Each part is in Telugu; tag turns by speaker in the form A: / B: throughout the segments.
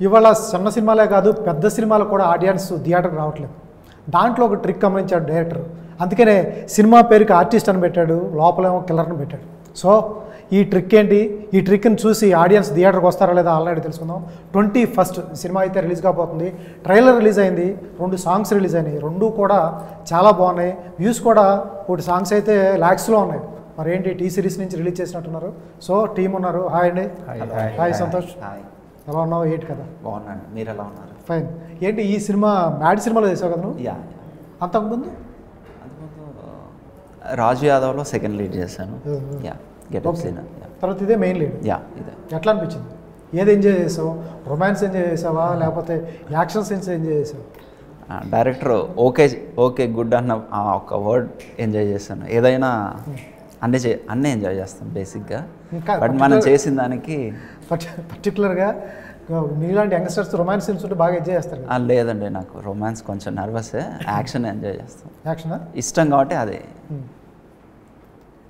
A: ఇవాళ చిన్న సినిమాలే కాదు పెద్ద సినిమాలు కూడా ఆడియన్స్ థియేటర్కి రావట్లేదు. దాంట్లో ఒక ట్రిక్ గమనించాడు డైరెక్టర్. అందుకనే సినిమా పేరుకి ఆర్టిస్ట్ అని పెట్టాడు, లోపలేమో కిల్లర్ని పెట్టాడు. సో ఈ ట్రిక్ ఏంటి, ఈ ట్రిక్ని చూసి ఆడియన్స్ థియేటర్కి వస్తారా లేదా ఆల్రెడీ తెలుసుకుందాం. 21st సినిమా అయితే రిలీజ్ కాబోతుంది. ట్రైలర్ రిలీజ్ అయింది, 2 సాంగ్స్ రిలీజ్ అయినాయి. 2 కూడా చాలా బాగున్నాయి. వ్యూస్ కూడా ఒకటి సాంగ్స్ అయితే ల్యాక్స్లో ఉన్నాయి. మరి ఏంటి టీ సిరీస్ నుంచి రిలీజ్ చేసినట్టున్నారు. సో టీం ఉన్నారు. హాయ్ అండి. హాయ్ సంతోష్, ఎలా ఉన్నావు? ఏంటి కదా?
B: బాగున్నాను, మీరు ఎలా ఉన్నారు?
A: ఫైన్. ఏంటి ఈ సినిమా మ్యాడ్ సినిమాలో చేసావు కదా నువ్వు?
B: యా.
A: అంతకుముందు
B: రాజు యాదవ్లో సెకండ్ లీడ్ చేశాను. Yeah, getup scene.
A: తర్వాత ఇదే మెయిన్ లీడ్.
B: యా, ఇదే.
A: ఎట్లా అనిపించింది? ఏది ఎంజాయ్ చేసావు? రొమాన్స్ ఎంజాయ్ చేసావా లేకపోతే యాక్షన్ సీన్స్ ఎంజాయ్ చేసావు?
B: డైరెక్టర్ ఓకే గుడ్ అన్న ఒక వర్డ్ ఎంజాయ్ చేశాను. ఏదైనా అన్నీ ఎంజాయ్ చేస్తాం బేసిక్గా. బట్ మనం చేసిన దానికి
A: పర్టికులర్గా మీలాంటి యంగ్స్టర్స్ రొమాన్స్ సీన్స్ ఉంటే బాగా ఎంజాయ్ చేస్తారు.
B: లేదండి, నాకు రొమాన్స్ కొంచెం నర్వసే. యాక్షన్ ఎంజాయ్ చేస్తాం.
A: యాక్షనా
B: ఇష్టం కాబట్టి అదే.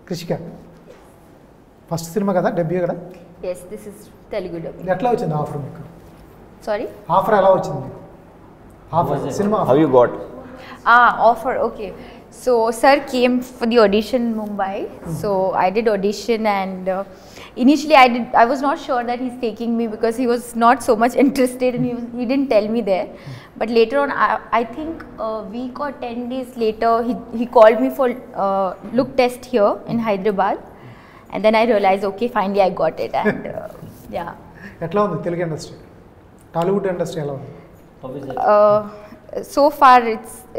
A: కృషిక ఫస్ట్ సినిమా కదా, డెబ్యూ కదా?
C: Yes, this is Telugu dubbing.
A: ఎట్లా వచ్చింది ఆఫర్ మీకు?
C: Sorry?
A: ఆఫర్ ఎలా వచ్చింది మీకు? Offer cinema
B: how you got?
C: Offer, okay. So sir came for the audition in Mumbai. So I did audition and initially I was not sure that he's taking me because he was not so much interested and he didn't tell me there. But later on, I think a week or 10 days later, he called me for look test here in Hyderabad. And then I realized, okay, finally I got it. And yeah.
A: ఎట్లా ఉంది తెలుగు ఇండస్ట్రీ, టాలీవుడ్ ఇండస్ట్రీ ఎలా ఉంది?
C: So far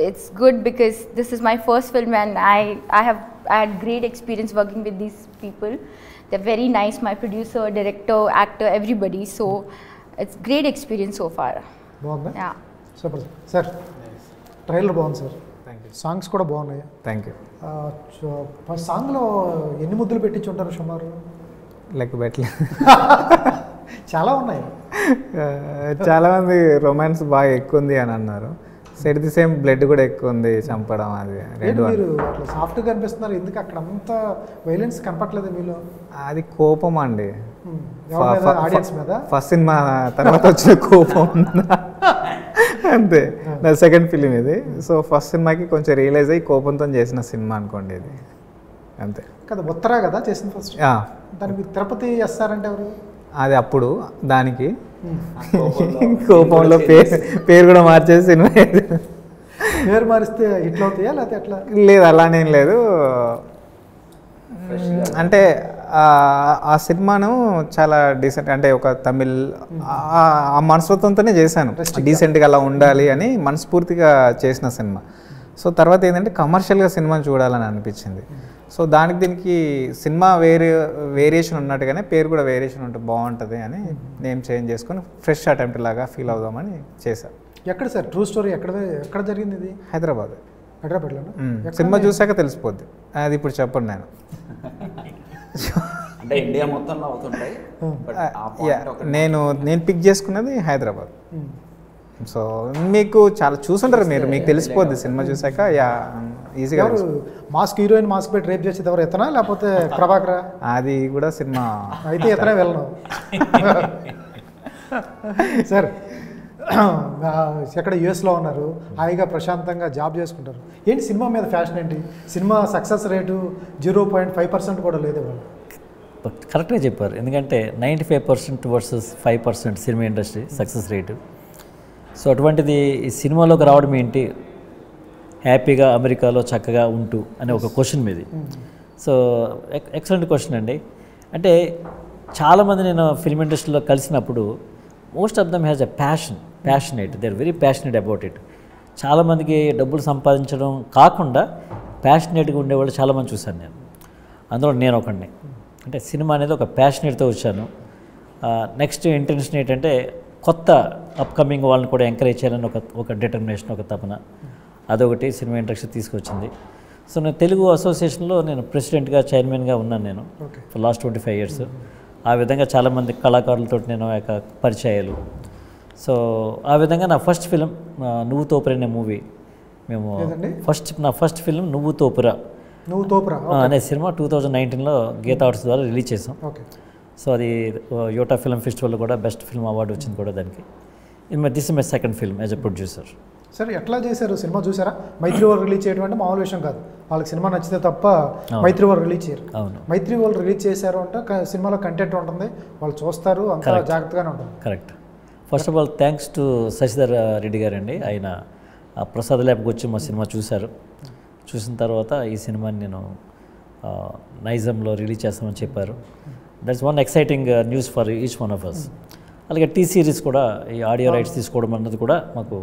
C: it's good because this is my first film and I had great experience working with these people. They're very nice, my producer, director, actor, everybody. So it's great experience so far.
A: బాగుందా?
C: Yeah.
A: Super sir. ట్రైలర్ బాగుంది సార్.
D: Thank you.
A: సాంగ్స్ కూడా బాగున్నాయి.
D: Thank you.
A: సాంగ్లో ఎన్ని ముద్దులు పెట్టించి ఉంటారు సుమారు?
D: లెక్క పెట్టలే.
A: చాలా ఉన్నాయి.
D: చాలామంది రొమాన్స్ బాగా ఎక్కువ ఉంది అని అన్నారు. సెట్ ది సేమ్ బ్లడ్ కూడా ఎక్కువ ఉంది, చంపడం అది రెండు.
A: మీరు అట్లా సాఫ్ట్గా కనిపిస్తున్నారు, ఎందుకు అక్కడ అంత వైలెన్స్ కనపట్లేదు మీలో?
D: అది కోపం అండి.
A: ఆడియన్స్ మీద
D: ఫస్ట్ సినిమా తర్వాత వచ్చిన కోపం అంతే. నా సెకండ్ ఫిలిం ఇది. సో ఫస్ట్ సినిమాకి కొంచెం రియలైజ్ అయ్యి కోపంతో చేసిన సినిమా అనుకోండి ఇది, అంతే
A: కదా. ఉత్తరా కదా చేసిన ఫస్ట్. దానికి తిరుపతి వేస్తారంటే ఎవరు?
D: అది అప్పుడు దానికి కోపంలో పేరు కూడా మార్చేసి సినిమా.
A: పేరు మారిస్తే హిట్లు అవుతాయా లేకపోతే ఎట్లా?
D: లేదు, అలానేం లేదు. అంటే ఆ సినిమాను చాలా డీసెంట్, అంటే ఒక తమిళ్ ఆ మనస్తత్వంతోనే చేశాను. డీసెంట్గా అలా ఉండాలి అని మనస్ఫూర్తిగా చేసిన సినిమా. సో తర్వాత ఏంటంటే కమర్షియల్గా సినిమాని చూడాలని అనిపించింది. సో దీనికి సినిమా వేరియేషన్ ఉన్నట్టుగానే పేరు కూడా వేరియేషన్ ఉంటే బాగుంటుంది అని నేమ్ చేంజ్ చేసుకొని ఫ్రెష్ అటెంప్ట్ లాగా ఫీల్ అవుదామని చేశాను.
A: ఎక్కడ సార్ ట్రూ స్టోరీ? ఎక్కడ జరిగింది ఇది? హైదరాబాద్లో.
D: సినిమా చూసాక తెలిసిపోద్ది, అది ఇప్పుడు చెప్పండి నేను.
B: అంటే ఇండియా మొత్తంలో అవుతుంటాయి.
D: నేను పిక్ చేసుకున్నది హైదరాబాద్. సో మీకు చాలా చూసుంటారు మీరు, మీకు తెలిసిపోద్ది సినిమా చూసాక. ఈజీగా.
A: మాస్క్ హీరోయిన్ మాస్క్ పెట్టి రేప్ చేసేది ఎవరు, ఎత్తనా లేకపోతే ప్రభాకరా?
D: అది కూడా సినిమా
A: అయితే ఎత్తనే వెళ్ళను సార్. ఎక్కడ యుఎస్లో ఉన్నారు, హాయిగా ప్రశాంతంగా జాబ్ చేసుకుంటారు. ఏంటి సినిమా మీద ఫ్యాషన్ ఏంటి? సినిమా సక్సెస్ రేటు 0.5% కూడా లేదు వాళ్ళు.
E: కరెక్ట్గా చెప్పారు. ఎందుకంటే 95% versus 5% cinema industry success rate. So అటువంటిది ఈ సినిమాలోకి రావడం ఏంటి, హ్యాపీగా అమెరికాలో చక్కగా ఉంటూ అనే ఒక క్వశ్చన్ మీది. సో ఎక్సలెంట్ క్వశ్చన్ అండి. అంటే చాలామంది నేను ఫిల్మ్ ఇండస్ట్రీలో కలిసినప్పుడు most of them has a passionate, they are very passionate about it. చాలామందికి డబ్బులు సంపాదించడం కాకుండా ప్యాషనేట్గా ఉండేవాళ్ళు చాలామంది చూశాను నేను. అందులో నేను ఒకడిని. అంటే సినిమా అనేది ఒక ప్యాషనేట్తో వచ్చాను. నెక్స్ట్ ఇంటెన్షన్ ఏంటంటే కొత్త అప్కమింగ్ వాళ్ళని కూడా ఎంకరేజ్ చేయాలని ఒక డిటర్మినేషన్, ఒక తపన, అదొకటి సినిమా ఇండస్ట్రీ తీసుకొచ్చింది. సో నేను తెలుగు అసోసియేషన్లో నేను ప్రెసిడెంట్గా, చైర్మన్గా ఉన్నాను నేను ఫర్ లాస్ట్ 25 years. ఆ విధంగా చాలామంది కళాకారులతో నేను యొక్క పరిచయాలు. సో ఆ విధంగా నా ఫస్ట్ ఫిలిం నువ్వు తోపురా అనే మూవీ మేము నా ఫస్ట్ ఫిలిం నువ్వు తోపురా అనే సినిమా 2019లో గీతా ఆర్ట్స్ ద్వారా రిలీజ్ చేసాం. సో అది యోటా ఫిల్మ్ ఫెస్టివల్లో కూడా బెస్ట్ ఫిల్మ్ అవార్డు వచ్చింది కూడా దానికి. This my second film as a producer.
A: సరే ఎట్లా చేశారు సినిమా చూసారా? మైత్రి వాళ్ళు రిలీజ్ చేయడం అంటే మామూలు విషయం కాదు. వాళ్ళకి సినిమా నచ్చితే తప్ప మైత్రి వాళ్ళు రిలీజ్ చేయరు.
E: అవును,
A: మైత్రి వాళ్ళు రిలీజ్ చేశారు అంటే సినిమాలో కంటెంట్ ఉంటుంది, వాళ్ళు చూస్తారు, అంత జాగ్రత్తగానే ఉంటుంది.
E: Correct. First of all thanks to Shashidhar Reddy గారు అండి. ఆయన ప్రసాద్ ల్యాబ్కి వచ్చి మా సినిమా చూశారు. చూసిన తర్వాత ఈ సినిమాని నేను నైజంలో రిలీజ్ చేస్తామని చెప్పారు. That's one exciting news for each one of us. అలాగే టీ సిరీస్ కూడా ఈ ఆడియో రైట్స్ తీసుకోవడం అన్నది కూడా మాకు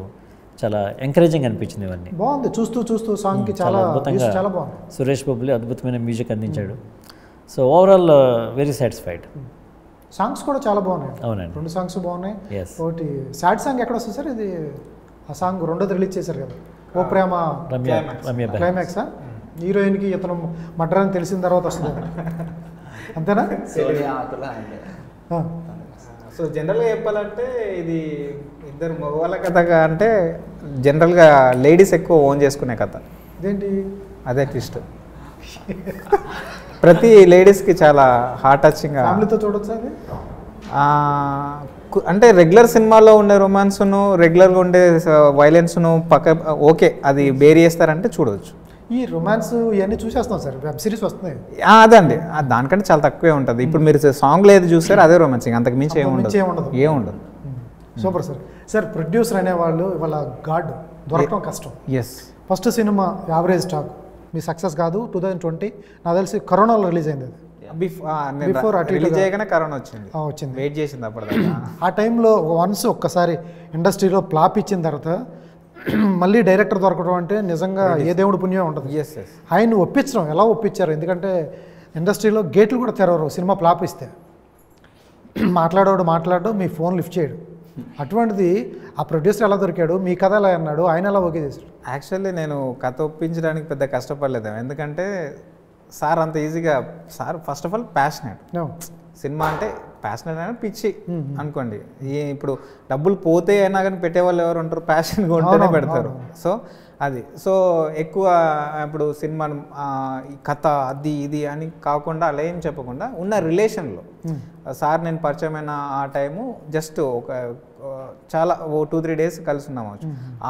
E: చాలా ఎంకరేజింగ్ అనిపించింది. ఇవన్నీ
A: బాగుంది, చూస్తూ సాంగ్కి చాలా
E: అద్భుతంగా
A: చాలా బాగుంది.
E: సురేష్ బొబ్బులి అద్భుతమైన మ్యూజిక్ అందించాడు. So overall very satisfied.
A: Songs కూడా చాలా బాగున్నాయి.
E: అవునండి,
A: 2 సాంగ్స్ బాగున్నాయి.
E: Yes.
A: ఒకటి సాడ్ సాంగ్ ఎక్కడ వస్తుంది సార్? ఇది ఆ సాంగ్ రెండోది రిలీజ్ చేశారు కదా, ఓ ప్రేమ
E: రమ్య
A: క్లైమాక్సా? హీరోయిన్కి ఇతను మర్డర్ అని తెలిసిన తర్వాత వస్తుంది అంతేనా?
D: సో జనరల్గా చెప్పాలంటే ఇది ఇద్దరు మగవాళ్ళ కథ అంటే జనరల్గా లేడీస్ ఎక్కువ ఓన్ చేసుకునే కథ.
A: ఇదేంటి
D: అదే ట్విస్ట్. ప్రతి లేడీస్కి చాలా హార్ట్ టచింగ్.
A: ఫ్యామిలీతో చూడొచ్చు అది.
D: అంటే రెగ్యులర్ సినిమాలో ఉండే రొమాన్స్ను, రెగ్యులర్గా ఉండే వైలెన్స్ను ఓకే అది బేర్ చేస్తారంటే చూడవచ్చు.
A: ఈ రొమాన్స్ ఇవన్నీ చూసేస్తాం సార్, వెబ్ సిరీస్ వస్తున్నాయి.
D: అదండి, దానికంటే చాలా తక్కువే ఉంటుంది. ఇప్పుడు మీరు సాంగ్లో ఏది చూస్తారు అదే రొమాన్సింగ్, అంతకు మించి ఏముండదు.
A: Super sir. సార్ ప్రొడ్యూసర్ అనేవాళ్ళు ఇవాళ గాడ్ దొరకడం కష్టం.
D: Yes.
A: First cinema average talk, మీ సక్సెస్ కాదు. 2020 నాకు తెలిసి కరోనాలో రిలీజ్ అయింది.
D: బిఫోర్ రిలీజ్ చేయగానే కరోనా వచ్చింది. వెయిట్ చేసింది అప్పటిదాకా.
A: ఆ టైంలో ఒక్కసారి ఇండస్ట్రీలో ఫ్లాప్ ఇచ్చిన తర్వాత మళ్ళీ డైరెక్టర్ దొరకడం అంటే నిజంగా ఏ దేవుడి పుణ్యం ఉంటుంది. ఆయన ఒప్పించడం ఎలా ఒప్పించారు? ఎందుకంటే ఇండస్ట్రీలో గేట్లు కూడా తెరవరు సినిమా ఫ్లాప్ ఇస్తే. మాట్లాడు, మీ ఫోన్ లిఫ్ట్ చేయడు. అటువంటిది ఆ ప్రొడ్యూసర్ ఎలా దొరికాడు, మీ కథ ఎలా అన్నాడు, ఆయన ఎలా ఓకే చేశాడు?
D: యాక్చువల్లీ నేను కథ ఒప్పించడానికి పెద్ద కష్టపడలేదు. ఎందుకంటే సార్ అంత ఈజీగా, sir first of all passionate. Cinema అంటే ప్యాషనేట్ అయినా పిచ్చి అనుకోండి. ఇప్పుడు డబ్బులు పోతే అయినా కానీ పెట్టేవాళ్ళు ఎవరు ఉంటారు? ప్యాషన్గా ఉంటేనే పెడతారు. సో అది ఎక్కువ ఇప్పుడు సినిమా ఈ కథ అది ఇది అని కాకుండా అలా ఏం చెప్పకుండా ఉన్న రిలేషన్లో సార్ నేను పరిచయమైన ఆ టైము జస్ట్ ఒక చాలా 2-3 డేస్ కలిసి ఉన్నాము.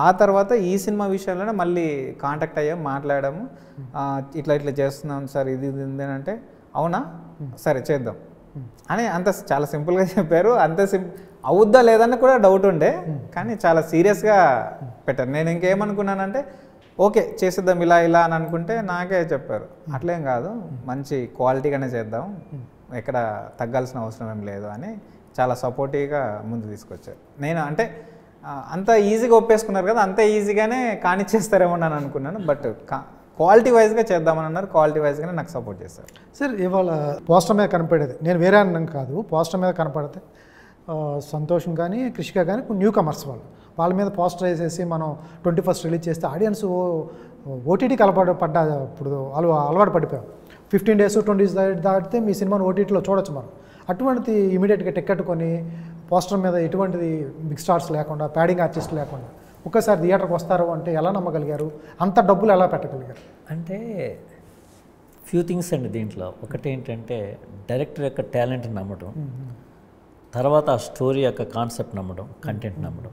D: ఆ తర్వాత ఈ సినిమా విషయంలోనే మళ్ళీ కాంటాక్ట్ అయ్యాము, మాట్లాడాము. ఇట్లా చేస్తున్నాం సార్, ఇది అంటే అవునా సరే చేద్దాం అని అంత చాలా సింపుల్గా చెప్పారు. అంత అవుద్దా లేదన్న కూడా డౌట్ ఉండే, కానీ చాలా సీరియస్గా పెట్టారు. నేను ఇంకేమనుకున్నానంటే ఓకే చేసేద్దాం ఇలా అని అనుకుంటే నాకే చెప్పారు అట్లేం కాదు, మంచి క్వాలిటీగానే చేద్దాం, ఎక్కడ తగ్గాల్సిన అవసరం ఏం లేదు అని చాలా సపోర్టివ్గా ముందు తీసుకొచ్చారు. నేను అంటే అంత ఈజీగా ఒప్పేసుకున్నారు కదా, అంత ఈజీగానే కానిచ్చేస్తారేమో అని అనుకున్నాను. బట్ క్వాలిటీ వైజ్గా చేద్దామని అన్నారు. క్వాలిటీ వైజ్గానే నాకు సపోర్ట్ చేస్తారు.
A: సార్ ఇవాళ పోస్టర్ మీద కనపడేది, నేను వేరే అన్నం కాదు, పోస్టర్ మీద కనపడితే సంతోషం కానీ కృషిక కానీ న్యూ కమర్స్ వాళ్ళ మీద పోస్టర్ వేసేసి మనం 21st రిలీజ్ చేస్తే ఆడియన్స్ ఓటీటీకి పడ్డా ఇప్పుడు అలవాటు పడిపోయాం. 15 days 20 days దాటితే మీ సినిమాను ఓటీటీలో చూడొచ్చు మనం. అటువంటిది ఇమీడియట్గా టికెట్ కొని పోస్టర్ మీద ఎటువంటిది బిగ్ స్టార్స్ లేకుండా, ప్యాడింగ్ ఆర్టిస్ట్ లేకుండా ఒక్కసారి థియేటర్కి వస్తారు అంటే ఎలా నమ్మగలిగారు? అంత డబ్బులు ఎలా పెట్టగలిగారు?
E: అంటే ఫ్యూ థింగ్స్ అండి దీంట్లో. ఒకటి ఏంటంటే డైరెక్టర్ యొక్క టాలెంట్ నమ్మడం, తర్వాత ఆ స్టోరీ యొక్క కాన్సెప్ట్ నమ్మడం, కంటెంట్ నమ్మడం,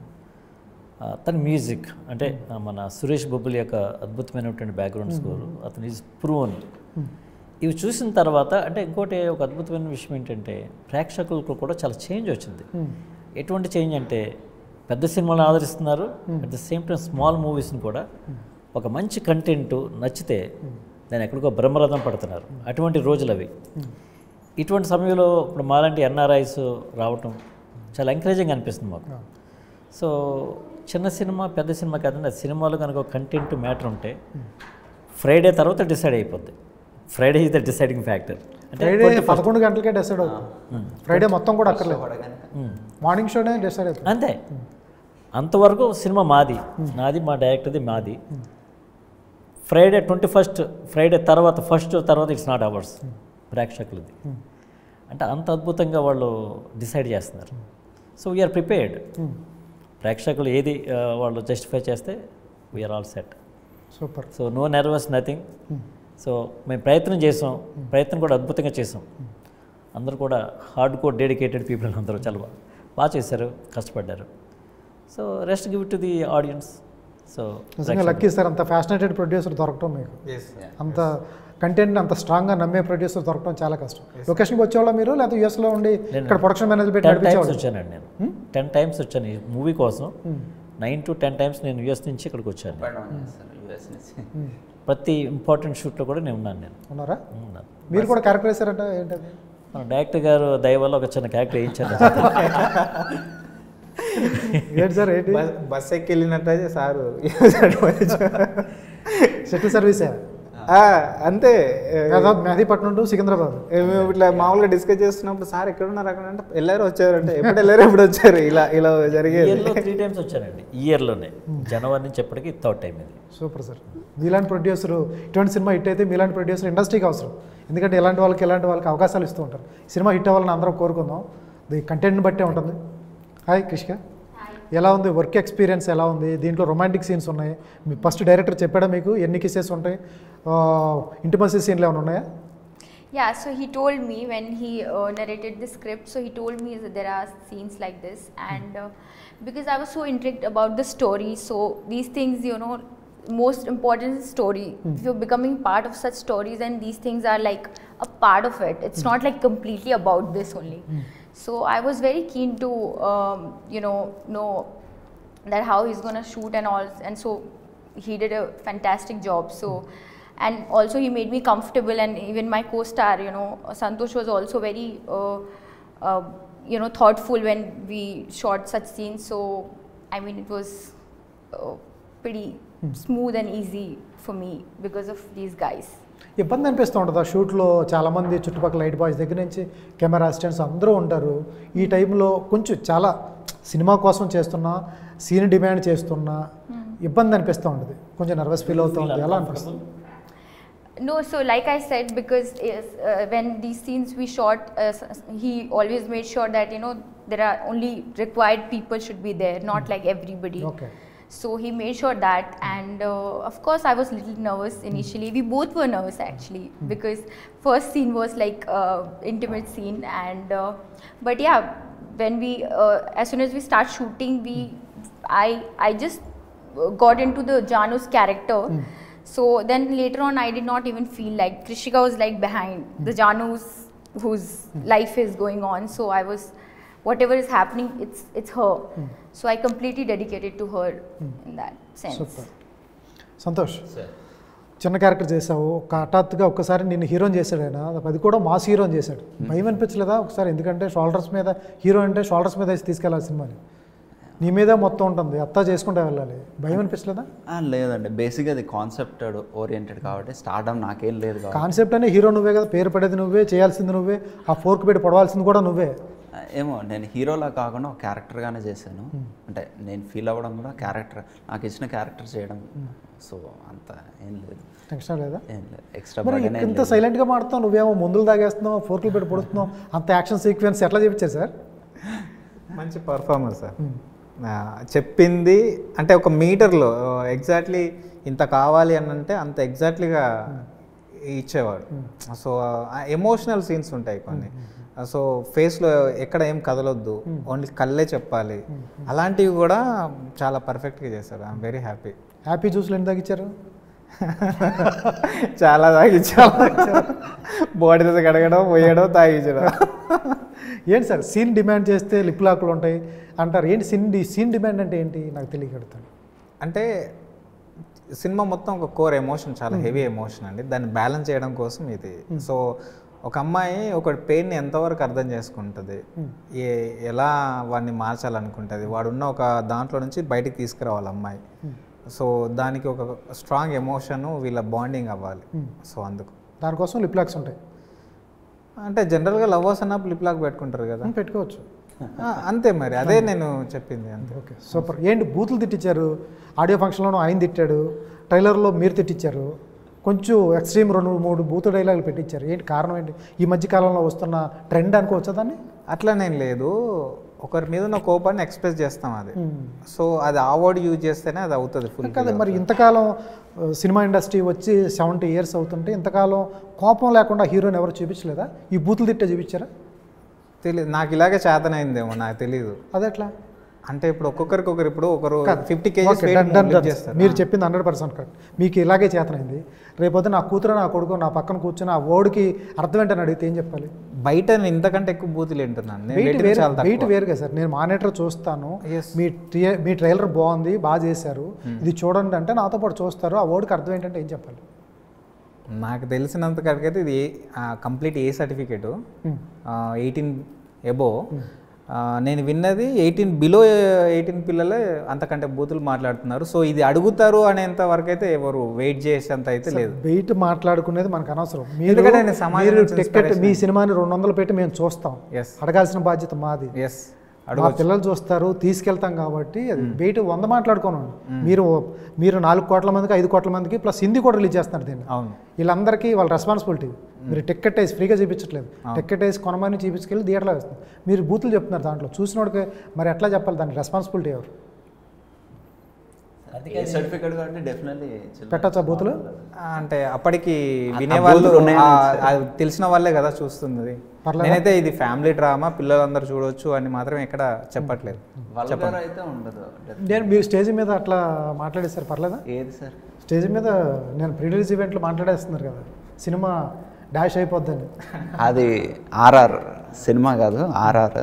E: తన మ్యూజిక్ అంటే మన సురేష్ బొబ్బులి యొక్క అద్భుతమైనటువంటి బ్యాక్గ్రౌండ్ స్కోరు, అతను ఈజ్ ప్రూవన్. ఇవి చూసిన తర్వాత అంటే ఇంకోటి ఒక అద్భుతమైన విషయం ఏంటంటే ప్రేక్షకులకు కూడా చాలా చేంజ్ వచ్చింది. ఎటువంటి చేంజ్ అంటే పెద్ద సినిమాలను ఆదరిస్తున్నారు, at the same time small మూవీస్ని కూడా ఒక మంచి కంటెంట్ నచ్చితే దాన్ని ఎక్కడికో బ్రహ్మరథం పడుతున్నారు. అటువంటి రోజులు అవి. ఇటువంటి సమయంలో ఇప్పుడు మాలాంటి ఎన్ఆర్ఐస్ రావటం చాలా ఎంకరేజింగ్ అనిపిస్తుంది మాకు. సో చిన్న సినిమా పెద్ద సినిమా కాదండి, ఆ సినిమాలో కనుక కంటెంట్ మ్యాటర్ ఉంటే ఫ్రైడే తర్వాత డిసైడ్ అయిపోద్ది. Friday is the deciding factor. అంటే
A: 11 గంటలకే డిసైడ్ అవుతుంది. ఫ్రైడే మొత్తం కూడా అక్కర్లేదు, మార్నింగ్ షోనే డిసైడ్ అవుతుంది
E: అంతే. అంతవరకు సినిమా మాది, మా డైరెక్టర్ది మాది. ఫ్రైడే 21st ఫ్రైడే తర్వాత ఫస్ట్ తర్వాత ఇట్స్ నాట్ అవర్స్ ప్రేక్షకులది. అంటే అంత అద్భుతంగా వాళ్ళు డిసైడ్ చేస్తున్నారు. So we are prepared. ప్రేక్షకులు ఏది వాళ్ళు జస్టిఫై చేస్తే we are all set.
A: Super.
E: So no nervous nothing. So మేము ప్రయత్నం చేసాం, ప్రయత్నం కూడా అద్భుతంగా చేసాం. అందరూ కూడా హార్డ్ కోర్ డెడికేటెడ్ పీపుల్ అందరూ చాలా బాగా చేశారు, కష్టపడ్డారు. So rest give to the audience. So
A: నిజంగా లక్కీ సార్, అంత ఫ్యాషనేటెడ్ ప్రొడ్యూసర్ దొరకటం మీకు, అంత కంటెంట్ అంత స్ట్రాంగ్గా నమ్మే ప్రొడ్యూసర్ దొరకడం చాలా కష్టం. లొకేషన్కి వచ్చేవాళ్ళ మీరు, లేకపోతే యూఎస్లో ఉండి ఇక్కడ ప్రొడక్షన్ మేనేజర్ పెట్టి
E: 10 times వచ్చానండి నేను. 10 times వచ్చాను ఈ మూవీ కోసం. 9 to 10 times నేను యూఎస్ నుంచి ఇక్కడికి వచ్చాను. ప్రతి ఇంపార్టెంట్ షూట్లో కూడా నేను ఉన్నాను. నేను
A: ఉన్నారా?
E: ఉన్నాను.
A: మీరు కూడా క్యారెక్టర్ వేసారంట, ఏంటది?
E: మన డైరెక్టర్ గారు దయ వల్ల ఒక చిన్న క్యారెక్టర్ వేయించారు.
A: ఏంటి సార్, ఏంటి?
D: బస్ ఎక్కి వెళ్ళినట్టయితే సారు
A: షటిల్ సర్వీసే
D: అంతే.
A: మెహదీపట్నం టు సికింద్రాబాద్.
D: మేము ఇట్లా మామూలుగా డిస్కస్ చేస్తున్నప్పుడు సార్ ఎక్కడ ఉన్నారు అక్కడ అంటే వెళ్ళారు వచ్చారు అంటే ఎప్పుడు వెళ్ళారు ఎప్పుడు వచ్చారు ఇలా ఇలా జరిగేది.
E: ఇయర్లో 3 times వచ్చానండి. ఇయర్లోనే జనవరి నుంచి ఎప్పటికీ 3rd time ఇది.
A: Super sir. మీలాంటి ప్రొడ్యూసర్, ఇటువంటి సినిమా హిట్ అయితే మీలాంటి ప్రొడ్యూసర్ ఇండస్ట్రీకి అవసరం. ఎందుకంటే ఇలాంటి వాళ్ళకి అవకాశాలు ఇస్తూ ఉంటారు. సినిమా హిట్ అవ్వాలని అందరం కోరుకుందాం. ఇది కంటెంట్ని బట్టే ఉంటుంది. హాయ్ కృషిక, ఎలా ఉంది వర్క్ ఎక్స్పీరియన్స్, ఎలా ఉంది? దీంట్లో రొమాంటిక్ సీన్స్ ఉన్నాయి. మీ ఫస్ట్ డైరెక్టర్ చెప్పాడా మీకు ఎన్ని కిసెస్ ఉంటాయి? ఇంటిమసీ సీన్లు ఏమైనా ఉన్నాయా?
C: Yeah, so he told me when he narrated the script, so he told me that there are scenes like this, and because I was so intrigued about the story, so these things, you know, most important is story. If you're becoming part of such stories, and these things are like a part of it, it's not like completely about this only. So I was very keen to know that how he's gonna shoot and all, and so he did a fantastic job. So and also he made me comfortable, and even my co-star, you know, Santosh was also very thoughtful when we shot such scenes. So I mean, it was pretty smooth and easy for me because of these guys.
A: ఇబ్బంది అనిపిస్తూ ఉంటుంది ఆ షూట్లో. చాలామంది చుట్టుపక్కల లైట్ బాయ్స్ దగ్గర నుంచి కెమెరా అసిస్టెంట్స్ అందరూ ఉంటారు. ఈ టైంలో కొంచెం చాలా సినిమా కోసం చేస్తున్నా, సీన్ డిమాండ్ చేస్తున్నా ఇబ్బంది అనిపిస్తూ ఉంటుంది, కొంచెం నర్వస్ ఫీల్ అవుతూ ఉంటుంది. ఎలా అనిపిస్తుంది?
C: No, so like I said, because when these scenes we shot, he always made sure that, you know, there are only required people should be there, not like everybody.
A: Okay.
C: So he made sure that, and of course I was a little nervous initially. We both were nervous actually, because first scene was like intimate scene, and but yeah, when we as soon as we start shooting, I just got into the Janu's character. So then later on I did not even feel like Krishika was like behind the Janu's whose life is going on. So I was, whatever is happening, it's her. So I completely dedicated to her in that sense.
A: Super. Santosh, చిన్న క్యారెక్టర్ చేసావు, హఠాత్తుగా ఒక్కసారి నిన్ను హీరోని చేశాడు ఆయన. అది కూడా మాస్ హీరోని చేశాడు. భయం అనిపించలేదా ఒకసారి? ఎందుకంటే షోల్డర్స్ మీద హీరో అంటే షోల్డర్స్ మీద వేసి తీసుకెళ్ళాలి సినిమాని, నీ మీద మొత్తం ఉంటుంది, అత్తా చేసుకుంటూ వెళ్ళాలి. భయం అనిపించలేదా?
B: లేదండి, బేసిక్గా అది కాన్సెప్ట్ ఓరియంటెడ్ కాబట్టి స్టార్డమ్ నాకేం లేదు.
A: కాన్సెప్ట్ అనే హీరో నువ్వే కదా, పేరు పడేది నువ్వే, చేయాల్సింది నువ్వే, ఆ ఫోర్క్ పెట్టి పడవలసింది కూడా నువ్వే.
B: ఏమో, నేను హీరోలా కాకుండా ఒక క్యారెక్టర్గానే చేశాను. అంటే నేను ఫీల్ అవ్వడం కూడా క్యారెక్టర్, నాకు ఇచ్చిన క్యారెక్టర్ చేయడం. సో అంత ఏం లేదు,
A: టెన్షన్ లేదా?
B: ఏం లేదు ఎక్స్ట్రా.
A: మరి ఇంత సైలెంట్గా మాడుతున్నావు, నువ్వేమో మందులు తాగేస్తున్నావు, ఫోర్కులు పెట్టి పొడుస్తున్నావు, అంత యాక్షన్ సీక్వెన్స్ ఎట్లా చూపించారు సార్?
D: మంచి పర్ఫార్మర్ సార్. చెప్పింది అంటే ఒక మీటర్లో ఎగ్జాక్ట్లీ ఇంత కావాలి అని అంటే అంత ఎగ్జాక్ట్లీగా ఇచ్చేవాడు. సో ఎమోషనల్ సీన్స్ ఉంటాయి కొన్ని. సో ఫేస్లో ఎక్కడ ఏం కదలొద్దు, ఓన్లీ కళ్ళే చెప్పాలి. అలాంటివి కూడా చాలా పర్ఫెక్ట్గా చేశారు. I'm very happy.
A: హ్యాపీ జ్యూస్లు ఎన్ని తాగిచ్చారు?
D: చాలా తాగిచ్చారు. బాడీ కడగడం, పోయడం, తాగించడం.
A: ఏంటి సార్ సీన్ డిమాండ్ చేస్తే లిప్ లాక్లు ఉంటాయి అంటారు, ఏంటి సీన్ డిమాండ్ అంటే ఏంటి నాకు తెలియగలుగుతాను.
D: అంటే సినిమా మొత్తం ఒక కోర్ ఎమోషన్, చాలా హెవీ ఎమోషన్ అండి. దాన్ని బ్యాలెన్స్ చేయడం కోసం ఇది. సో ఒక అమ్మాయి ఒక పెయిన్ని ఎంతవరకు అర్థం చేసుకుంటుంది, ఎలా వాడిని మార్చాలనుకుంటుంది, వాడున్న ఒక దాంట్లో నుంచి బయటికి తీసుకురావాలి అమ్మాయి. సో దానికి ఒక స్ట్రాంగ్ ఎమోషన్, వీళ్ళ బాండింగ్ అవ్వాలి. సో అందుకు
A: దానికోసం లిప్ లాక్స్ ఉంటాయి.
D: అంటే జనరల్గా లవర్స్ అన్నప్పుడు లిప్ లాక్ పెట్టుకుంటారు కదా,
A: పెట్టుకోవచ్చు
D: అంతే. మరి అదే నేను చెప్పింది అంతే.
A: Okay, super. ఏంటి బూతులు తిట్టించారు, ఆడియో ఫంక్షన్లోనూ ఆయన తిట్టాడు, ట్రైలర్లో మీరు తిట్టించారు, కొంచెం ఎక్స్ట్రీమ్ 2-3 బూతు డైలాగులు పెట్టించారు. ఏంటి కారణం ఏంటి? ఈ మధ్యకాలంలో వస్తున్న ట్రెండ్ అనుకోవచ్చా దాన్ని?
D: అట్లనేం లేదు, ఒకరి మీద ఉన్న కోపాన్ని ఎక్స్ప్రెస్ చేస్తాం అది. సో అది ఆ వర్డ్ యూజ్ చేస్తేనే అది అవుతుంది ఫుల్
A: కదా. మరి ఇంతకాలం సినిమా ఇండస్ట్రీ వచ్చి 70 years అవుతుంటే ఇంతకాలం కోపం లేకుండా హీరోని ఎవరు చూపించలేదా? ఈ బూతులు తిట్టే చూపించారా?
D: తెలియదు, నాకు ఇలాగే చేతనైందేమో, నాకు తెలియదు.
A: అదెట్లా?
D: అంటే ఇప్పుడు ఒక్కొక్కరికి ఇప్పుడు ఒకరు
A: కాదు.
D: 50 kgs
A: okay,
D: weight
A: done,
D: lift చేస్తారు.
A: మీరు చెప్పింది 100% కరెక్ట్. మీకు ఇలాగే చేతనైంది, రేపొద్దు నా కూతురు నా కొడుకు నా పక్కన కూర్చొని ఆ ఓడికి అర్థం ఏంటని అడిగితే ఏం చెప్పాలి?
D: బయట నేను ఇంతకంటే ఎక్కువ బూతులు వింటున్నాను. నేను
A: వెయిట్
D: weight
A: వేరు,
D: చాలా
A: వెయిట్
D: తక్కువ.
A: వేరుగా సార్. నేను మానిటర్ చూస్తాను,
D: Yes.
A: మీ ట్రైలర్ బాగుంది, బాగా చేశారు, ఇది చూడండి అంటే నాతో పాటు చూస్తారు. ఆ ఓడికి అర్థం ఏంటంటే ఏం చెప్పాలి?
D: నాకు తెలిసినంత కాడికైతే ఇది కంప్లీట్ ఏ సర్టిఫికేట్ 18 అబోవ్. నేను విన్నది 18 బిలో 18 పిల్లలే అంతకంటే బూతులు మాట్లాడుతున్నారు. సో ఇది అడుగుతారు అనేంత వరకు అయితే ఎవరు వెయిట్ చేసేంత అయితే లేదు.
A: వెయిట్ మాట్లాడుకునేది మనకు అనవసరం.
D: ఎందుకంటే నేను సమాజం నుంచి
A: టికెట్ మీ సినిమాని 200 పెట్టి మేము చూస్తాం,
D: ఎస్
A: అడగాల్సిన బాధ్యత మాది.
D: ఎస్
A: మా పిల్లలు చూస్తారు, తీసుకెళ్తాం కాబట్టి అది వెయిట్ 100 మాట్లాడుకోను. మీరు 4 కోట్ల మందికి 5 కోట్ల మందికి ప్లస్ హిందీ కూడా రిలీజ్ చేస్తున్నారు దీన్ని.
D: అవును,
A: వీళ్ళందరికీ వాళ్ళ రెస్పాన్సిబిలిటీ. మీరు టికెట్ వేసి ఫ్రీగా చూపించట్లేదు, టికెట్ వేసి కొనమని చూపించుకెళ్ళి థియేటర్లో వేస్తుంది. మీరు బూతులు చెప్తున్నారు దాంట్లో, చూసినోడికి మరి ఎట్లా చెప్పాలి? దానికి రెస్పాన్సిబిలిటీ ఎవరు?
B: సర్టిఫికేట్ కాబట్టి డెఫినెట్లీ
A: పెట్టచ్చా బూతులు?
D: అంటే అప్పటికి వినేవాళ్ళు తెలిసిన వాళ్ళే కదా చూస్తుంది. నేనైతే ఇది ఫ్యామిలీ డ్రామా, పిల్లలందరూ చూడవచ్చు అని మాత్రం ఎక్కడ చెప్పట్లేదు.
B: అయితే ఉండదు.
A: నేను మీరు స్టేజ్ మీద అట్లా మాట్లాడేస్తారు, పర్లేదా?
B: ఏది సార్?
A: స్టేజ్ మీద నేను ప్రీ రిలీజ్ ఈవెంట్లో మాట్లాడేస్తున్నారు కదా, సినిమా డాష్ అయిపోద్దని.
B: అది ఆర్ఆర్ సినిమా కాదు, ఆర్ఆర్.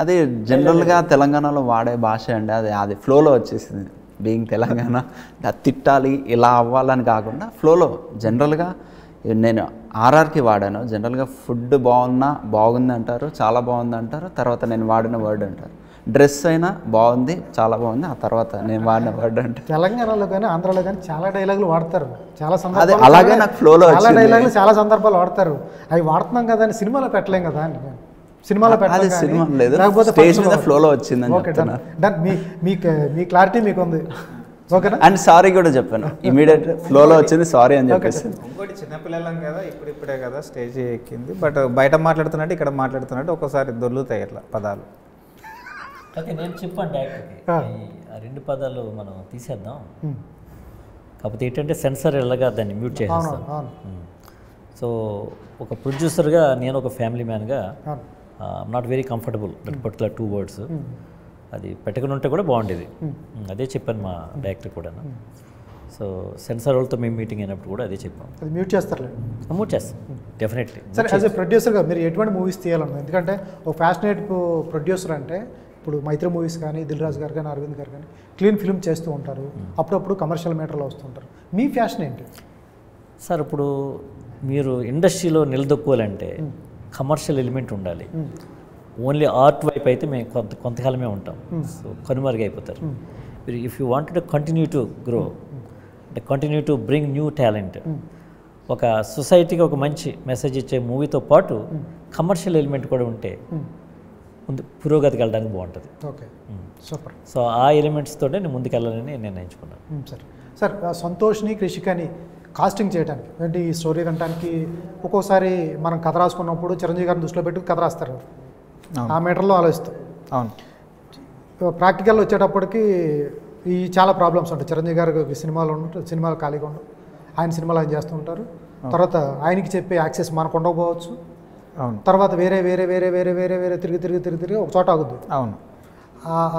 B: అది జనరల్గా తెలంగాణలో వాడే భాష అండి. అది ఫ్లోలో వచ్చేసింది. బీయింగ్ తెలంగాణ అది తిట్టాలి ఇలా అవ్వాలని కాకుండా ఫ్లోలో జనరల్గా నేను ఆర్ఆర్కి వాడాను. జనరల్గా ఫుడ్ బాగుంది అంటారు, చాలా బాగుంది అంటారు, తర్వాత నేను వాడిన వర్డ్ అంటారు. డ్రెస్ అయినా బాగుంది, చాలా బాగుంది, ఆ తర్వాత నేను వాడిన వర్డ్ అంటారు.
A: తెలంగాణలో కానీ ఆంధ్రాలో కానీ చాలా డైలాగులు వాడతారు, చాలా
B: అదే అలాగే నాకు ఫ్లోలో
A: చాలా డైలాగులు చాలా సందర్భాలు వాడతారు. అవి వాడుతున్నాం కదా అని సినిమాలో పెట్టలేం కదా అని. సినిమాలో పెట్టాలి,
B: సినిమా లేదు,
A: లేకపోతే
B: స్టేజ్ మీద ఫ్లోలో వచ్చిందని
A: ఓకే డన్. మీ క్లారిటీ మీకు ఉంది, ఓకేనా?
B: అండ్ సారీ కూడా చెప్పాను, ఇమీడియట్ ఫ్లోలో వచ్చింది సారీ అని చెప్పేసి.
D: ఇంకోటి చిన్నపిల్లలం కదా, ఇప్పుడే కదా స్టేజ్ ఎక్కింది, బట్ బయట మాట్లాడుతున్నట్టు ఇక్కడ మాట్లాడుతున్నట్టు ఒకసారి దొర్లుతాయి అట్లా పదాలు.
E: ఓకే, నేను చెప్పాను డైరెక్ట్కి ఆ 2 పదాలు మనం తీసేద్దాం. కాకపోతే ఏంటంటే సెన్సర్ ఎలాగా దాన్ని మ్యూట్ చేసేస్తాం. సో ఒక ప్రొడ్యూసర్గా నేను ఒక ఫ్యామిలీ మ్యాన్గా not very comfortable that particular 2 words. అది పెట్టకుండా ఉంటే కూడా బాగుండేది. అదే చెప్పాను మా డైరెక్టర్ కూడా. సో సెన్సార్ వాళ్ళతో మేము మీటింగ్ అయినప్పుడు కూడా అదే చెప్పాం.
A: అది మ్యూట్ చేస్తారు,
E: మ్యూట్ చేస్తాం డెఫినెట్లీ.
A: సరే, యాజ్ ఎ ప్రొడ్యూసర్గా మీరు ఎటువంటి మూవీస్ తీయాలన్నారు? ఎందుకంటే ఒక ఫ్యాషనేట్ ప్రొడ్యూసర్ అంటే ఇప్పుడు మైత్రి మూవీస్ కానీ, దిల్ రాజు గారు కానీ, అరవింద్ గారు కానీ క్లీన్ ఫిల్మ్ చేస్తూ ఉంటారు, అప్పుడప్పుడు కమర్షియల్ మేటర్లో వస్తుంటారు. మీ ఫ్యాషన్ ఏంటి
E: సార్? ఇప్పుడు మీరు ఇండస్ట్రీలో నిలదొక్కోవాలంటే కమర్షియల్ ఎలిమెంట్ ఉండాలి. ఓన్లీ ఆర్ట్ వైపు అయితే మేము కొంతకాలమే ఉంటాం, సో కనుమరుగైపోతారు. మీరు if you want to continue to grow, అంటే continue to bring new talent, ఒక సొసైటీకి ఒక మంచి మెసేజ్ ఇచ్చే మూవీతో పాటు కమర్షియల్ ఎలిమెంట్ కూడా ఉంటే ముందు పురోగతికి వెళ్ళడానికి బాగుంటుంది.
A: Okay, super.
E: సో ఆ ఎలిమెంట్స్ తోటే నేను ముందుకెళ్ళాలని నిర్ణయించుకున్నాను.
A: సార్ సంతోష్ని, కృషికని కాస్టింగ్ చేయడానికి అంటే ఈ స్టోరీ వినడానికి ఒక్కోసారి మనం కథ రాసుకున్నప్పుడు చిరంజీవి గారిని దృష్టిలో పెట్టి కథ రాస్తారు, ఆ మీటర్లో ఆలోచిస్తాం.
D: అవును,
A: ప్రాక్టికల్ వచ్చేటప్పటికి ఈ చాలా ప్రాబ్లమ్స్ ఉంటాయి. చిరంజీవి గారికి సినిమాలు ఖాళీగా ఉండవు, ఆయన సినిమాలు ఆయన చేస్తూ ఉంటారు. తర్వాత ఆయనకి చెప్పే యాక్సెస్ మనకు ఉండకపోవచ్చు.
D: అవును,
A: తర్వాత వేరే వేరే వేరే వేరే వేరే వేరే తిరిగి ఒక చోట ఆగుద్ది.
D: అవును,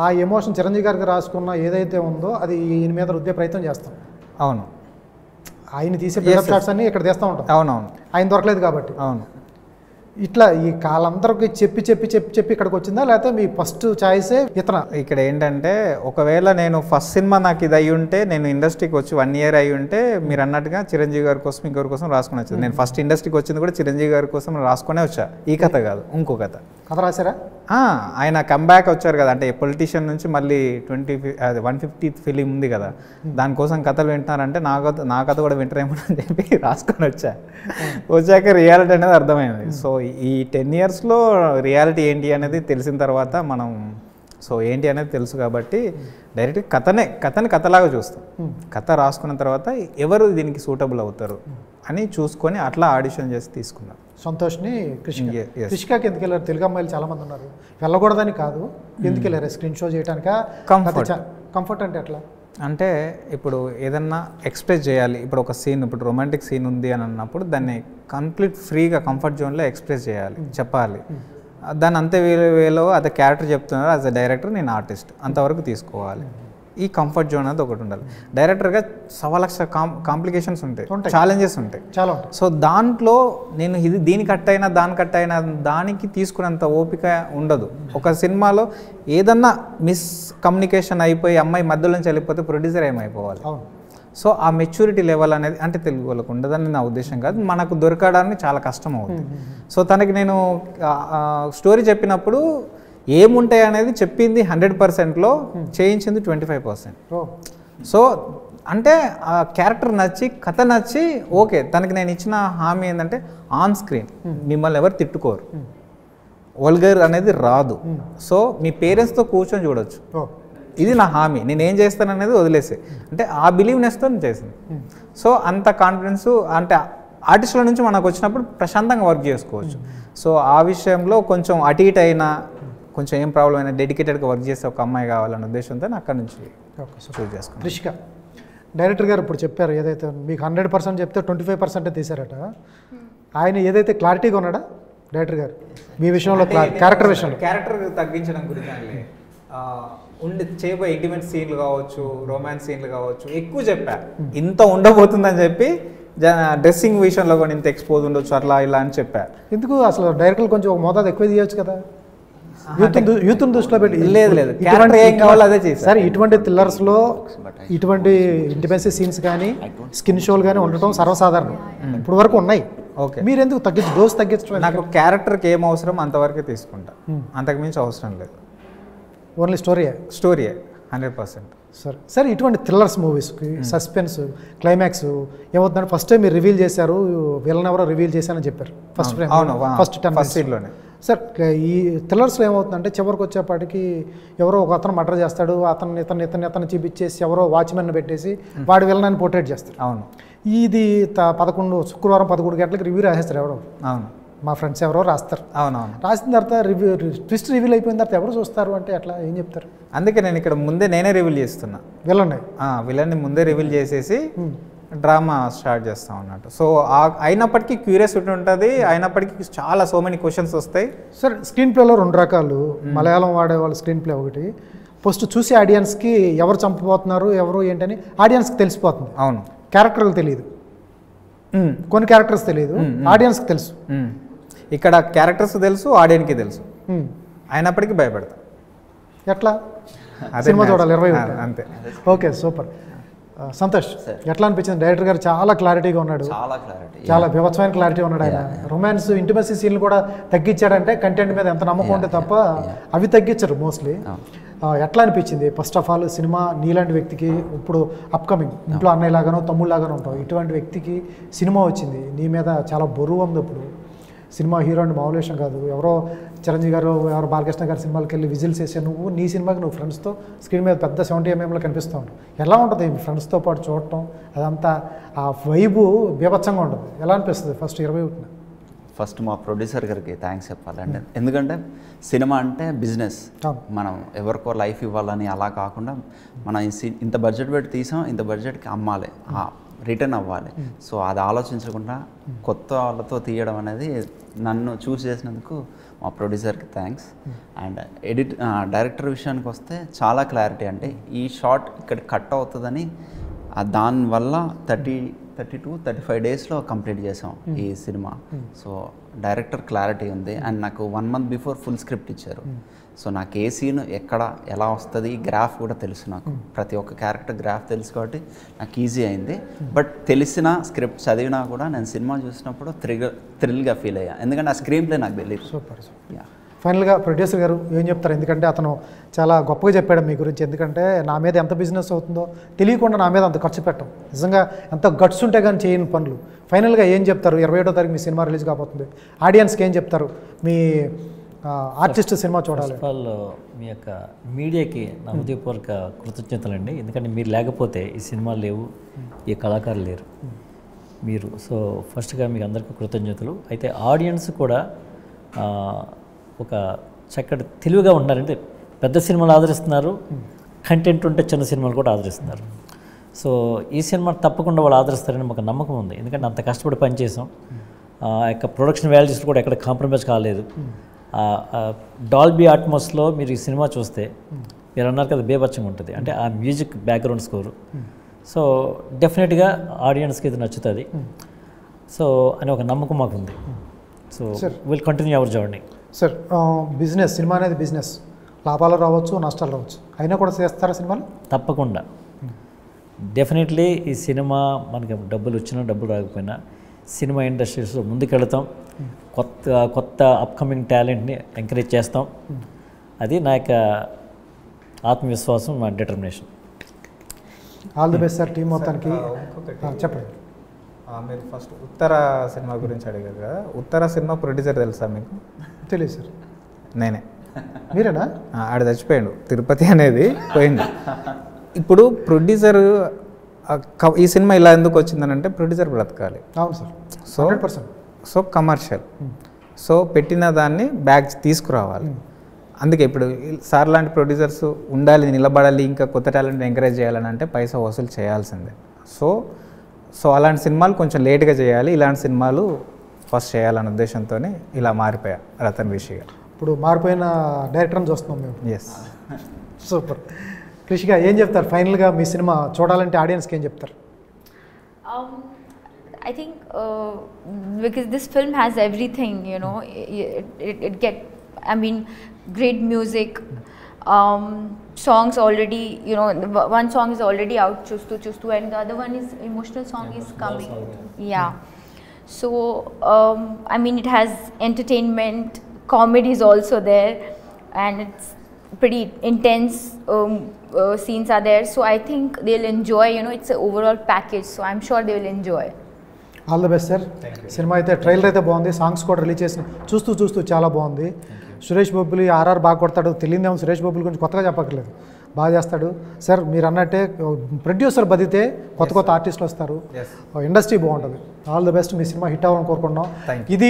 A: ఆ ఎమోషన్ చిరంజీవి గారికి రాసుకున్న ఏదైతే ఉందో అది ఈయన మీద రుద్దే ప్రయత్నం చేస్తాం.
D: అవును,
A: ఆయన తీసే బిల్డప్ షాట్స్ అన్ని ఇక్కడ తెస్తూ ఉంటాం.
D: అవునవును,
A: ఆయన దొరకలేదు కాబట్టి.
D: అవును,
A: ఇట్లా ఈ కాలందరికి చెప్పి ఇక్కడికి వచ్చిందా, లేకపోతే మీ ఫస్ట్ చాయిసే ఇతన?
D: ఇక్కడ ఏంటంటే ఒకవేళ నేను ఫస్ట్ సినిమా నాకు ఇది అయ్యి ఉంటే, నేను ఇండస్ట్రీకి వచ్చి 1 year అయ్యి ఉంటే, మీరు అన్నట్టుగా చిరంజీవి గారి కోసం ఇంకొకరి కోసం రాసుకుని వచ్చాను. నేను ఫస్ట్ ఇండస్ట్రీకి వచ్చింది కూడా చిరంజీవి గారి కోసం రాసుకునే వచ్చా. ఈ కథ కాదు, ఇంకో కథ
A: రాశారా?
D: ఆయన కంబ్యాక్ వచ్చారు కదా, అంటే పొలిటీషియన్ నుంచి మళ్ళీ 150th ఫిలిం ఉంది కదా, దానికోసం కథలు వింటున్నారంటే నా కథ కూడా వింటారేమో అని చెప్పి రాసుకొని వచ్చాక రియాలిటీ అనేది అర్థమైంది. సో ఈ 10 yearsలో రియాలిటీ ఏంటి అనేది తెలిసిన తర్వాత మనం సో ఏంటి అనేది తెలుసు కాబట్టి డైరెక్ట్ కథని కథలాగా చూస్తాం. కథ రాసుకున్న తర్వాత ఎవరు దీనికి సూటబుల్ అవుతారు అని చూసుకొని అట్లా ఆడిషన్ చేసి తీసుకున్నాం.
A: సంతోష్ని కృషికాకి ఎందుకు వెళ్ళారు? తెలుగు అమ్మాయిలు చాలామంది ఉన్నారు, వెళ్ళకూడదని కాదు, ఎందుకు వెళ్ళారు? Screen show చేయడానిక? కంఫర్ట్ అంటే ఎట్లా
D: అంటే ఇప్పుడు ఏదన్నా ఎక్స్ప్రెస్ చేయాలి, ఇప్పుడు ఒక సీన్, ఇప్పుడు రొమాంటిక్ సీన్ ఉంది అని అన్నప్పుడు దాన్ని కంప్లీట్ ఫ్రీగా కంఫర్ట్ జోన్లో ఎక్స్ప్రెస్ చేయాలి, చెప్పాలి. దాన్ని అంతే వేలో అదే క్యారెక్టర్ చెప్తున్నారు, యాజ్ అ డైరెక్టర్ నేను ఆర్టిస్ట్ అంతవరకు తీసుకోవాలి. ఈ కంఫర్ట్ జోన్ అనేది ఒకటి ఉండాలి. డైరెక్టర్గా 1,00,000 కాంప్లికేషన్స్ ఉంటాయి, ఛాలెంజెస్ ఉంటాయి
A: చాలా ఉంటాయి.
D: సో దాంట్లో నేను ఇది దీని కట్ అయినా దాని కట్ అయినా దానికి తీసుకునేంత ఓపిక ఉండదు. ఒక సినిమాలో ఏదన్నా మిస్కమ్యూనికేషన్ అయిపోయి అమ్మాయి మధ్యలో నుంచి వెళ్ళిపోతే ప్రొడ్యూసర్ ఏమైపోవాలి. సో ఆ మెచ్యూరిటీ లెవెల్ అనేది అంటే తెలుగు వాళ్ళకు ఉండదని నా ఉద్దేశం కాదు, మనకు దొరకడానికి చాలా కష్టం అవుతుంది. సో తనకి నేను స్టోరీ చెప్పినప్పుడు ఏముంటాయి అనేది చెప్పింది 100%లో చేయించింది 25%. సో అంటే ఆ క్యారెక్టర్ నచ్చి కథ నచ్చి ఓకే. తనకి నేను ఇచ్చిన హామీ ఏంటంటే ఆన్ స్క్రీన్ మిమ్మల్ని ఎవరు తిట్టుకోరు, వల్గర్ అనేది రాదు. సో మీ పేరెంట్స్తో కూర్చొని చూడొచ్చు, ఇది నా హామీ. నేను ఏం చేస్తాను అనేది వదిలేసే అంటే ఆ బిలీవ్నెస్తో నేను చేసింది. సో అంత కాన్ఫిడెన్స్ అంటే ఆర్టిస్టుల నుంచి మనకు వచ్చినప్పుడు ప్రశాంతంగా వర్క్ చేసుకోవచ్చు. సో ఆ విషయంలో కొంచెం అటు ఇటు అయినా కొంచెం ఏం ప్రాబ్లం అయినా డెడికేటెడ్గా వర్క్ చేసే ఒక అమ్మాయి కావాలన్న ఉద్దేశంతో నేను అక్కడి నుంచి చూస్ చేసుకున్నాను.
A: రిషిక డైరెక్టర్ గారు ఇప్పుడు చెప్పారు, ఏదైతే మీకు 100% చెప్తే 25% తీశారట. ఆయన ఏదైతే క్లారిటీగా ఉన్నాడా డైరెక్టర్ గారు మీ విషయంలో, క్యారెక్టర్ విషయంలో?
D: క్యారెక్టర్ తగ్గించడం గురించి ఉండి చేయబోయే ఇంటిమేట్ సీన్లు కావచ్చు, రొమాన్స్ సీన్లు కావచ్చు ఎక్కువ చెప్పా. ఇంత ఉండబోతుందని చెప్పి డ్రెస్సింగ్ విషయంలో కూడా ఇంత ఎక్స్పోజ్ ఉండొచ్చు అట్లా ఇలా అని చెప్పా.
A: ఎందుకు అసలు డైరెక్టర్లు కొంచెం ఒక మోతాదు ఎక్కువ తీయచ్చు కదా, యూత్ని దృష్టిలో పెట్టి?
D: లేదు ఏం కావాలో అదే చేసి
A: సార్. ఇటువంటి థ్రిల్లర్స్లో ఇటువంటి ఇంటిమెన్సీ సీన్స్ కానీ స్కిన్ షోలు కానీ ఉండటం సర్వసాధారణం, ఇప్పుడు వరకు ఉన్నాయి. ఓకే, మీరు ఎందుకు డోస్ తగ్గించడం?
D: నాకు క్యారెక్టర్కి ఏం అవసరం అంతవరకే తీసుకుంటా, అంతకుమించి అవసరం లేదు.
A: ఓన్లీ స్టోరీయే 100%. సరే ఇటువంటి థ్రిల్లర్స్ మూవీస్కి సస్పెన్స్ క్లైమాక్స్ ఏమవుతుందంటే ఫస్ట్ టైం మీరు రివీల్ చేశారు, వీళ్ళని ఎవరో రివీల్ చేశారని చెప్పారు ఫస్ట్ 10 సీన్లోనే. సార్ ఈ థ్రిల్లర్స్లో ఏమవుతుందంటే చివరికి వచ్చేపాటికి ఎవరో ఒక అతను మర్డర్ చేస్తాడు, ఇతన్ని చూపించేసి ఎవరో వాచ్మెన్ పెట్టేసి వాడు వీళ్ళని పోర్ట్రేట్ చేస్తారు.
D: అవును,
A: ఇది శుక్రవారం 11 గంటలకు రివ్యూ రాసేస్తారు ఎవరో. అవును, మా ఫ్రెండ్స్ ఎవరో రాస్తారు.
D: అవునవును,
A: రాసిన తర్వాత ట్విస్ట్ రివీల్ అయిపోయిన తర్వాత ఎవరు చూస్తారు అంటే అట్లా ఏం చెప్తారు?
D: అందుకే నేను ఇక్కడ ముందే నేనే రివీల్ చేస్తున్నా. విలన్ని ముందే రివీల్ చేసేసి డ్రామా స్టార్ట్ చేస్తాం అన్నట్టు. సో అయినప్పటికీ క్యూరియాసిటీ ఉంటుంది, అయినప్పటికీ చాలా సో మెనీ క్వశ్చన్స్ వస్తాయి.
A: సార్ స్క్రీన్ ప్లేలో 2 రకాలు, మలయాళం వాడేవాళ్ళ స్క్రీన్ ప్లే ఒకటి, ఫస్ట్ చూసే ఆడియన్స్కి ఎవరు చంపబోతున్నారు ఎవరు ఏంటని ఆడియన్స్కి తెలిసిపోతుంది.
D: అవును,
A: క్యారెక్టర్లు తెలియదు, కొన్ని క్యారెక్టర్స్ తెలియదు, ఆడియన్స్కి తెలుసు.
D: ఇక్కడ క్యారెక్టర్స్ తెలుసు, ఆడియన్స్కి తెలుసు, అయినప్పటికీ భయపడతా.
A: ఎట్లా? సినిమా చూడాలి 20
D: అంతే.
A: Okay, super. సంతోష్, ఎట్లా అనిపించింది? డైరెక్టర్ గారు చాలా క్లారిటీగా ఉన్నాడు, చాలా బీభత్సమైన క్లారిటీ ఉన్నాడు. ఆయన రొమాన్స్ ఇంటిమసీ సీన్లు కూడా తగ్గించాడంటే కంటెంట్ మీద ఎంత నమ్మకం ఉంటే తప్ప అవి తగ్గించరు మోస్ట్లీ. ఎట్లా అనిపించింది? ఫస్ట్ ఆఫ్ ఆల్ సినిమా నీలాంటి వ్యక్తికి ఇప్పుడు అప్కమింగ్ ఇంట్లో అన్నయ్యలాగానో తమ్ముళ్ళలాగానో ఉంటావు, ఇటువంటి వ్యక్తికి సినిమా వచ్చింది, నీ మీద చాలా బరువు ఉంది. ఇప్పుడు సినిమా హీరో అంటే మామూలు విషయం కాదు. ఎవరో చిరంజీవి గారు ఎవరో బాలకృష్ణ గారి సినిమాలకి వెళ్ళి విజిల్స్ వేసే నీ సినిమాకి నువ్వు ఫ్రెండ్స్తో స్క్రీన్ మీద పెద్ద 70mm కనిపిస్తూ ఉంటావు. ఎలా ఉంటుంది మీ ఫ్రెండ్స్తో పాటు చూడటం? అదంతా ఆ వైబు బీభత్సంగా ఉంటుంది. ఎలా అనిపిస్తుంది ఫస్ట్ 21న?
B: ఫస్ట్ మా ప్రొడ్యూసర్ గారికి థ్యాంక్స్ చెప్పాలండి. ఎందుకంటే సినిమా అంటే బిజినెస్, మనం ఎవరికో లైఫ్ ఇవ్వాలని అలా కాకుండా మనం ఇంత బడ్జెట్ పెట్టి తీసాం, ఇంత బడ్జెట్కి అమ్మాలి, రిటర్న్ అవ్వాలి. సో అది ఆలోచించకుండా కొత్త వాళ్ళతో తీయడం అనేది నన్ను చూస్ చేసినందుకు మా ప్రొడ్యూసర్కి థ్యాంక్స్. అండ్ డైరెక్టర్ విషయానికి వస్తే చాలా క్లారిటీ, అంటే ఈ షార్ట్ ఇక్కడ కట్ అవుతుందని దానివల్ల 32-35 డేస్లో కంప్లీట్ చేసాం ఈ సినిమా. సో డైరెక్టర్ క్లారిటీ ఉంది. అండ్ నాకు 1 month బిఫోర్ ఫుల్ స్క్రిప్ట్ ఇచ్చారు. సో నాకు ఏ సీన్ ఎక్కడ ఎలా వస్తుంది, గ్రాఫ్ కూడా తెలుసు, నాకు ప్రతి ఒక్క క్యారెక్టర్ గ్రాఫ్ తెలుసు కాబట్టి నాకు ఈజీ అయింది. బట్ తెలిసిన స్క్రిప్ట్ చదివినా కూడా నేను సినిమా చూసినప్పుడు థ్రిల్గా ఫీల్ అయ్యా, ఎందుకంటే ఆ స్క్రీన్ ప్లే నాకు తెలియదు.
A: సూపర్. ఫైనల్గా ప్రొడ్యూసర్ గారు ఏం చెప్తారు? ఎందుకంటే అతను చాలా గొప్పగా చెప్పాడు మీ గురించి. ఎందుకంటే నా మీద ఎంత బిజినెస్ అవుతుందో తెలియకుండా నా మీద అంత ఖర్చు పెట్టం, నిజంగా ఎంత గట్స్ ఉంటే కానీ చేయని పనులు. ఫైనల్గా ఏం చెప్తారు? 27వ తారీఖు మీ సినిమా రిలీజ్ కాబోతుంది, ఆడియన్స్కి ఏం చెప్తారు? మీ ఆర్టిస్ట్ సినిమా చూడాలి.
E: ఫస్ట్ ఆఫ్ ఆల్ మీ యొక్క మీడియాకి నా హృదయపూర్వక కృతజ్ఞతలండి. ఎందుకంటే మీరు లేకపోతే ఈ సినిమాలు లేవు, ఈ కళాకారులు లేరు మీరు. సో ఫస్ట్గా మీకు అందరికీ కృతజ్ఞతలు. అయితే ఆడియన్స్ కూడా ఒక చక్కటి తెలివిగా ఉన్నారంటే పెద్ద సినిమాలు ఆదరిస్తున్నారు, కంటెంట్ ఉంటే చిన్న సినిమాలు కూడా ఆదరిస్తున్నారు. సో ఈ సినిమా తప్పకుండా వాళ్ళు ఆదరిస్తారని మాకు నమ్మకం ఉంది. ఎందుకంటే అంత కష్టపడి పనిచేసాం, ఆ యొక్క ప్రొడక్షన్ వాల్యూస్ కూడా ఎక్కడ కాంప్రమైజ్ కాలేదు. డాల్బీ అట్మాస్లో మీరు ఈ సినిమా చూస్తే మీరు అన్నారు కదా బేబచ్చంగా ఉంటుంది, అంటే ఆ మ్యూజిక్ బ్యాక్గ్రౌండ్ స్కోరు. సో డెఫినెట్గా ఆడియన్స్కి ఇది నచ్చుతుంది. సో అని ఒక నమ్మకం మాకు ఉంది. So will continue our journey.
A: Sir business, cinema అనేది బిజినెస్, లాభాలు రావచ్చు నష్టాలు రావచ్చు, అయినా కూడా చేస్తారా సినిమాలు?
E: తప్పకుండా. డెఫినెట్లీ ఈ సినిమా మనకి డబ్బులు వచ్చినా డబ్బులు రాకపోయినా సినిమా ఇండస్ట్రీస్లో ముందుకెళ్తాం, కొత్త అప్కమింగ్ టాలెంట్ని ఎంకరేజ్ చేస్తాం. అది నా యొక్క ఆత్మవిశ్వాసం, నా determination.
A: All the best sir team మొత్తానికి. చెప్పండి.
D: మీరు ఫస్ట్ ఉత్తర సినిమా గురించి అడిగారు కదా, ఉత్తర సినిమా ప్రొడ్యూసర్ తెలుసా మీకు?
A: తెలియదు సార్.
D: నేనే.
A: మీరేనా?
D: ఆడ చచ్చిపోయాడు, తిరుపతి అనేది పోయింది. ఇప్పుడు ప్రొడ్యూసర్ ఈ సినిమా ఇలా ఎందుకు వచ్చిందని అంటే ప్రొడ్యూసర్ బ్రతకాలి.
A: అవును sir.
D: So
A: 100%.
D: So commercial, so పెట్టిన దాన్ని బ్యాక్ తీసుకురావాలి. అందుకే ఇప్పుడు సార్ లాంటి ప్రొడ్యూసర్స్ ఉండాలి, నిలబడాలి, ఇంకా కొత్త టాలెంట్ ఎంకరేజ్ చేయాలని అంటే పైసా వసూలు చేయాల్సిందే. సో అలాంటి సినిమాలు కొంచెం లేట్గా చేయాలి, ఇలాంటి సినిమాలు ఫస్ట్ చేయాలనే ఉద్దేశంతో ఇలా మారిపోయా రతన్ రిషిగా.
A: ఇప్పుడు మారిపోయిన డైరెక్టర్ని చూస్తున్నాం మేము.
D: ఎస్.
A: సూపర్. కృషిగా ఏం చెప్తారు ఫైనల్గా? మీ సినిమా చూడాలంటే ఆడియన్స్కి ఏం చెప్తారు?
C: I think because this film has everything, you know, I mean, great music, songs already, you know, one song is already out, Chustu, and the other one is emotional song is coming. Yeah. So, I mean, it has entertainment, comedy is also there, and it's pretty intense scenes are there. So I think they'll enjoy, you know, it's an overall package. So I'm sure they will enjoy.
A: All the best sir. Cinema అయితే ట్రైలర్ అయితే బాగుంది, సాంగ్స్ కూడా రిలీజ్ చేసిన చూస్తూ చాలా బాగుంది. సురేష్ బొబ్బులి ఆర్ఆర్ బాగా కొడతాడు, తెలియదేమో సురేష్ బొబ్బులి గురించి కొత్తగా చెప్పక్కర్లేదు, బాగా చేస్తాడు. సార్ మీరు అన్నట్టే ప్రొడ్యూసర్ బతితే కొత్త ఆర్టిస్టులు వస్తారు, ఇండస్ట్రీ బాగుంటుంది. All the best, me cinema hit అవ్వాలని కోరుకుంటున్నాం. ఇది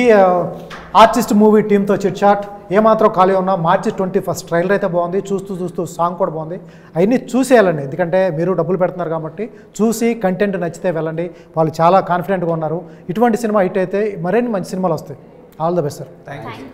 A: ఆర్టిస్ట్ మూవీ టీంతో చిట్ చాట్. ఏమాత్రం ఖాళీ ఉన్నా మార్చి 21 ట్రైలర్ అయితే బాగుంది, చూస్తూ సాంగ్ కూడా బాగుంది. అవన్నీ చూసేయాలండి, ఎందుకంటే మీరు డబ్బులు పెడుతున్నారు కాబట్టి చూసి కంటెంట్ నచ్చితే వెళ్ళండి. వాళ్ళు చాలా కాన్ఫిడెంట్గా ఉన్నారు. ఇటువంటి సినిమా హిట్ అయితే మరిన్ని మంచి సినిమాలు వస్తాయి. All the best sir.
D: Thank you.